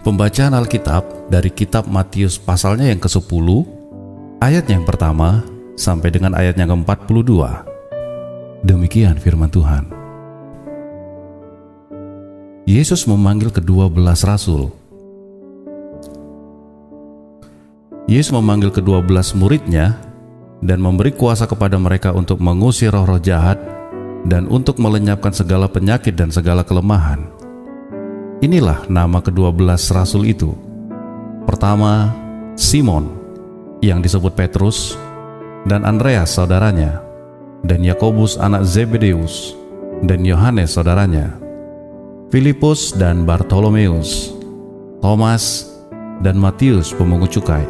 Pembacaan Alkitab dari kitab Matius pasalnya yang ke-10, ayat yang pertama sampai dengan ayat yang ke-42. Demikian firman Tuhan. Yesus memanggil ke-12 rasul. Yesus memanggil ke-12 muridnya dan memberi kuasa kepada mereka untuk mengusir roh-roh jahat dan untuk melenyapkan segala penyakit dan segala kelemahan. Inilah nama ke-12 rasul itu. Pertama, Simon, yang disebut Petrus, dan Andreas saudaranya, dan Yakobus anak Zebedeus, dan Yohanes saudaranya, Filipus dan Bartolomeus, Thomas dan Matius pemungut cukai,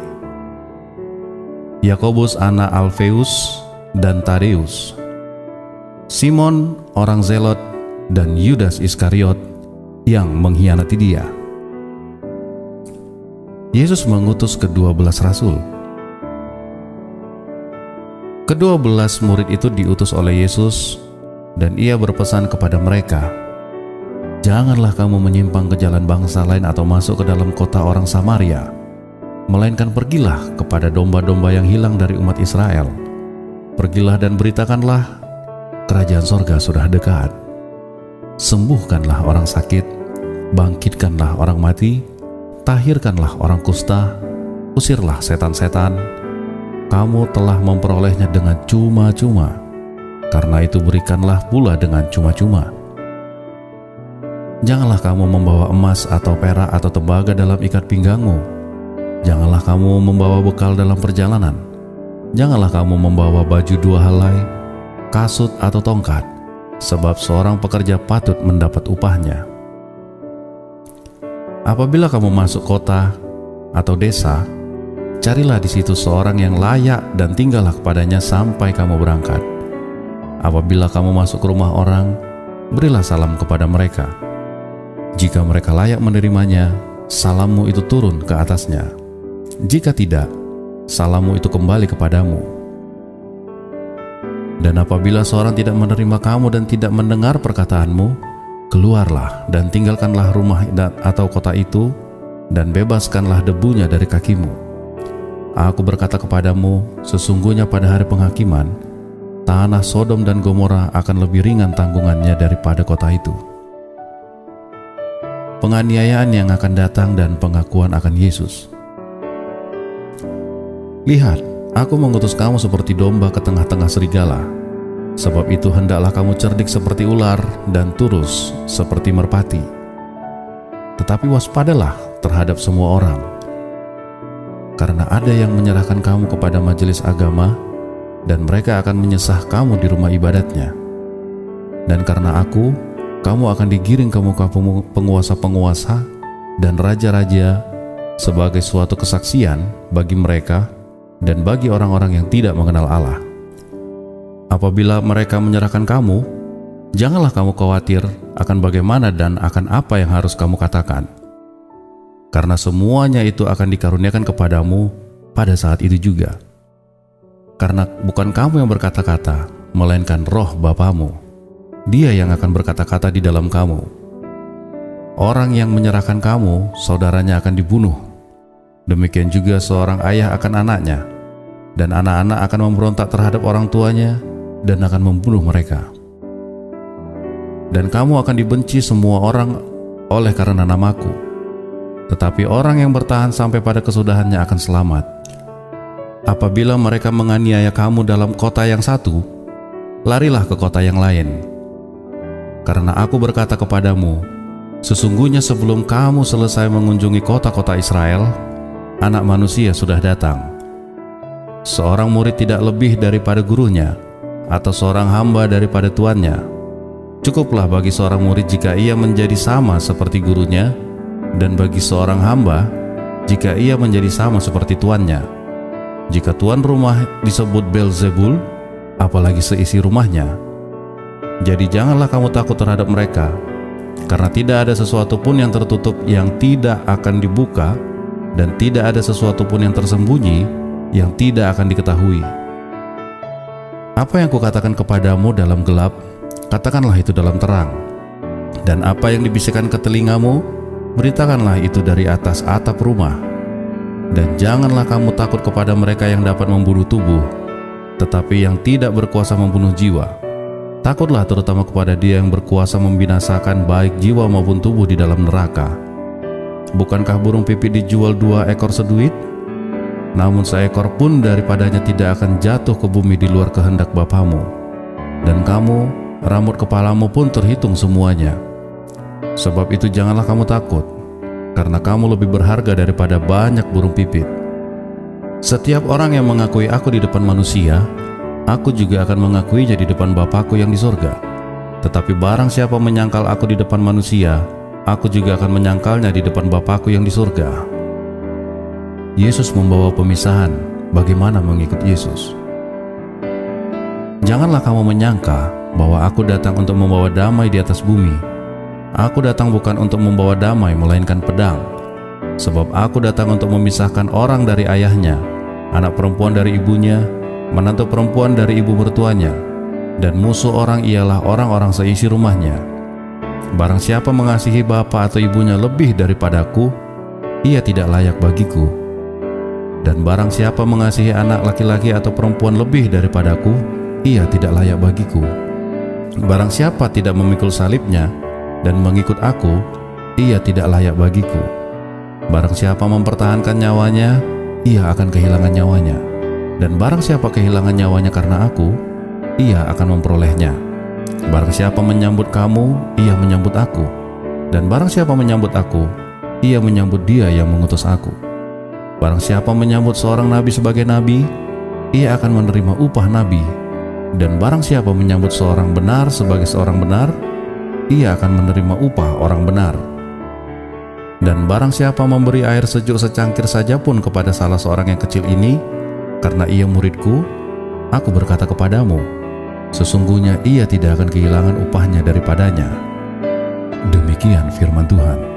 Yakobus anak Alfeus dan Tadeus, Simon orang Zelot, dan Yudas Iskariot yang mengkhianati dia. Yesus mengutus ke-12 rasul. Ke-12 murid itu diutus oleh Yesus, dan ia berpesan kepada mereka, "Janganlah kamu menyimpang ke jalan bangsa lain atau masuk ke dalam kota orang Samaria, melainkan pergilah kepada domba-domba yang hilang dari umat Israel. Pergilah dan beritakanlah, kerajaan sorga sudah dekat. Sembuhkanlah orang sakit, bangkitkanlah orang mati, tahirkanlah orang kusta, usirlah setan-setan. Kamu telah memperolehnya dengan cuma-cuma, karena itu berikanlah pula dengan cuma-cuma. Janganlah kamu membawa emas atau perak atau tembaga dalam ikat pinggangmu. Janganlah kamu membawa bekal dalam perjalanan. Janganlah kamu membawa baju dua helai, kasut atau tongkat, sebab seorang pekerja patut mendapat upahnya. Apabila kamu masuk kota atau desa, carilah di situ seorang yang layak dan tinggallah kepadanya sampai kamu berangkat. Apabila kamu masuk ke rumah orang, berilah salam kepada mereka. Jika mereka layak menerimanya, salammu itu turun ke atasnya. Jika tidak, salammu itu kembali kepadamu. Dan apabila seorang tidak menerima kamu dan tidak mendengar perkataanmu, keluarlah dan tinggalkanlah rumah atau kota itu, dan bebaskanlah debunya dari kakimu. Aku berkata kepadamu, sesungguhnya pada hari penghakiman, tanah Sodom dan Gomora akan lebih ringan tanggungannya daripada kota itu." Penganiayaan yang akan datang dan pengakuan akan Yesus. "Lihat, aku mengutus kamu seperti domba ke tengah-tengah serigala. Sebab itu hendaklah kamu cerdik seperti ular dan turus seperti merpati. Tetapi waspadalah terhadap semua orang, karena ada yang menyerahkan kamu kepada majelis agama, dan mereka akan menyesah kamu di rumah ibadatnya. Dan karena aku, kamu akan digiring ke muka penguasa-penguasa dan raja-raja sebagai suatu kesaksian bagi mereka dan bagi orang-orang yang tidak mengenal Allah. Apabila mereka menyerahkan kamu, janganlah kamu khawatir akan bagaimana dan akan apa yang harus kamu katakan, karena semuanya itu akan dikaruniakan kepadamu pada saat itu juga. Karena bukan kamu yang berkata-kata, melainkan Roh Bapamu. Dia yang akan berkata-kata di dalam kamu. Orang yang menyerahkan kamu, saudaranya akan dibunuh. Demikian juga seorang ayah akan anaknya, dan anak-anak akan memberontak terhadap orang tuanya dan akan membunuh mereka. Dan kamu akan dibenci semua orang oleh karena namaku. Tetapi orang yang bertahan sampai pada kesudahannya akan selamat. Apabila mereka menganiaya kamu dalam kota yang satu, larilah ke kota yang lain. Karena aku berkata kepadamu, sesungguhnya sebelum kamu selesai mengunjungi kota-kota Israel, Anak Manusia sudah datang. Seorang murid tidak lebih daripada gurunya, atau seorang hamba daripada tuannya. Cukuplah bagi seorang murid jika ia menjadi sama seperti gurunya, dan bagi seorang hamba jika ia menjadi sama seperti tuannya. Jika tuan rumah disebut Beelzebul, apalagi seisi rumahnya. Jadi janganlah kamu takut terhadap mereka, karena tidak ada sesuatu pun yang tertutup yang tidak akan dibuka, dan tidak ada sesuatu pun yang tersembunyi yang tidak akan diketahui. Apa yang kukatakan kepadamu dalam gelap, katakanlah itu dalam terang. Dan apa yang dibisikkan ke telingamu, beritakanlah itu dari atas atap rumah. Dan janganlah kamu takut kepada mereka yang dapat membunuh tubuh, tetapi yang tidak berkuasa membunuh jiwa. Takutlah terutama kepada Dia yang berkuasa membinasakan baik jiwa maupun tubuh di dalam neraka. Bukankah burung pipit dijual 2 ekor seduit? Namun seekor pun daripadanya tidak akan jatuh ke bumi di luar kehendak Bapamu. Dan kamu, rambut kepalamu pun terhitung semuanya. Sebab itu janganlah kamu takut, karena kamu lebih berharga daripada banyak burung pipit. Setiap orang yang mengakui aku di depan manusia, aku juga akan mengakuinya di depan Bapa-Ku yang di sorga. Tetapi barang siapa menyangkal aku di depan manusia, aku juga akan menyangkalnya di depan Bapa-Ku yang di surga. Yesus membawa pemisahan bagaimana mengikut Yesus. Janganlah kamu menyangka bahwa aku datang untuk membawa damai di atas bumi. Aku datang bukan untuk membawa damai, melainkan pedang. Sebab aku datang untuk memisahkan orang dari ayahnya, anak perempuan dari ibunya, menantu perempuan dari ibu mertuanya, dan musuh orang ialah orang-orang seisi rumahnya. Barang siapa mengasihi bapa atau ibunya lebih daripadaku, ia tidak layak bagiku. Dan barang siapa mengasihi anak laki-laki atau perempuan lebih daripadaku, ia tidak layak bagiku. Barang siapa tidak memikul salibnya dan mengikut aku, ia tidak layak bagiku. Barang siapa mempertahankan nyawanya, ia akan kehilangan nyawanya. Dan barang siapa kehilangan nyawanya karena aku, ia akan memperolehnya. Barang siapa menyambut kamu, ia menyambut aku. Dan barang siapa menyambut aku, ia menyambut Dia yang mengutus aku. Barang siapa menyambut seorang nabi sebagai nabi, ia akan menerima upah nabi. Dan barang siapa menyambut seorang benar sebagai seorang benar, ia akan menerima upah orang benar. Dan barang siapa memberi air sejuk secangkir saja pun kepada salah seorang yang kecil ini, karena ia muridku, aku berkata kepadamu, sesungguhnya ia tidak akan kehilangan upahnya daripadanya. Demikian firman Tuhan.